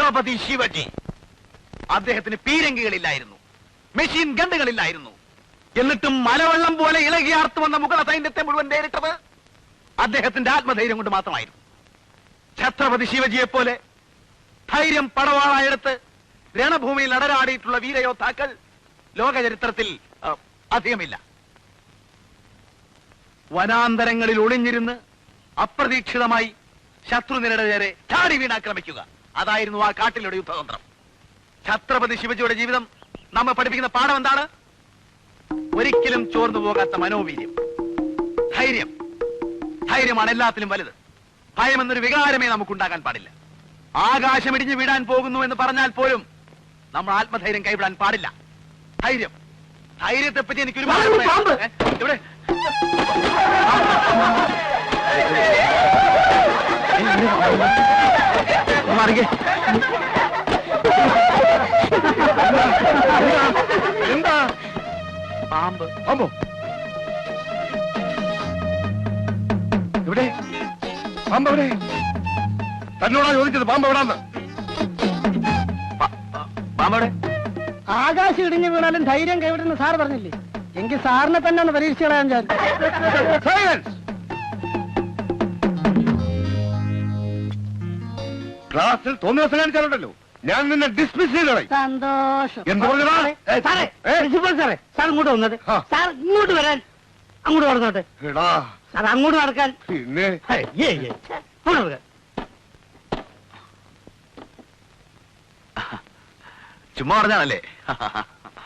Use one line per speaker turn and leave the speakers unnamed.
ഛത്രപതി ശിവജി. അദ്ദേഹത്തിന് പീരങ്കികളില്ലായിരുന്നു, മെഷീൻ ഗണ്ടുകളില്ലായിരുന്നു. എന്നിട്ടും മലവെള്ളം പോലെ ഇളകിയാർത്തു വന്ന മുഗള സൈന്യത്തെ മുഴുവൻ നേരിട്ടത് അദ്ദേഹത്തിന്റെ ആത്മധൈര്യം കൊണ്ട് മാത്രമായിരുന്നു. ഛത്രപതി ശിവജിയെ പോലെ ധൈര്യം പടവാളായെടുത്ത് രണഭൂമിയിൽ അടരാടിയിട്ടുള്ള വീരയോദ്ധാക്കൾ ലോകചരിത്രത്തിൽ അധികമില്ല. വനാന്തരങ്ങളിൽ ഒളിഞ്ഞിരുന്ന് അപ്രതീക്ഷിതമായി ശത്രുനിരയുടെ നേരെ ചാടി വീണാക്രമിക്കുക, അതായിരുന്നു ആ കാട്ടിലൂടെ യുദ്ധതന്ത്രം. ഛത്രപതി ശിവജിയുടെ ജീവിതം നമ്മെ പഠിപ്പിക്കുന്ന പാഠം എന്താണ്? ഒരിക്കലും ചോർന്നു പോകാത്ത മനോവീര്യം, ധൈര്യം. ധൈര്യമാണ് എല്ലാത്തിലും വലുത്. ഭയം എന്നൊരു വികാരമേ നമുക്കുണ്ടാകാൻ പാടില്ല. ആകാശമിടിഞ്ഞു വീഴാൻ പോകുന്നു എന്ന് പറഞ്ഞാൽ പോലും നമ്മൾ ആത്മധൈര്യം കൈവിടാൻ പാടില്ല. ധൈര്യം, ധൈര്യത്തെപ്പറ്റി എനിക്ക് ഒരുപാട് ഇവിടെ എന്താ പാമ്പ്? പാമ്പോ? ഇവിടെ പാമ്പ് എവിടെ? തന്നോടാ ചോദിച്ചത് പാമ്പ് എവിടാന്ന്? പാമ്പവിടെ?
ആകാശം ഇടിഞ്ഞു വീണാലും ധൈര്യം കൈവിടുന്ന സാർ പറഞ്ഞില്ലേ? എങ്കിൽ സാറിനെ തന്നെ ഒന്ന് പരീക്ഷിച്ച് കളയാൻ ഞാൻ.
ക്ലാസ്സിൽ തോന്നിയ ദിവസം കാണിച്ചാലുണ്ടല്ലോ ഞാൻ നിന്നെ ഡിസ്മിസ് ചെയ്തോളെ.
സന്തോഷം.
എന്ത് പറഞ്ഞാ?
സാറേ, പ്രിൻസിപ്പൽ സാറേ, സാർ ഇങ്ങോട്ട് വന്നത്. സാർ ഇങ്ങോട്ട് വരാൻ. അങ്ങോട്ട് നടന്നോട്ടെ. സാർ അങ്ങോട്ട് നടക്കാൻ.
പിന്നെ ചുമ്മാ പറഞ്ഞാണല്ലേ?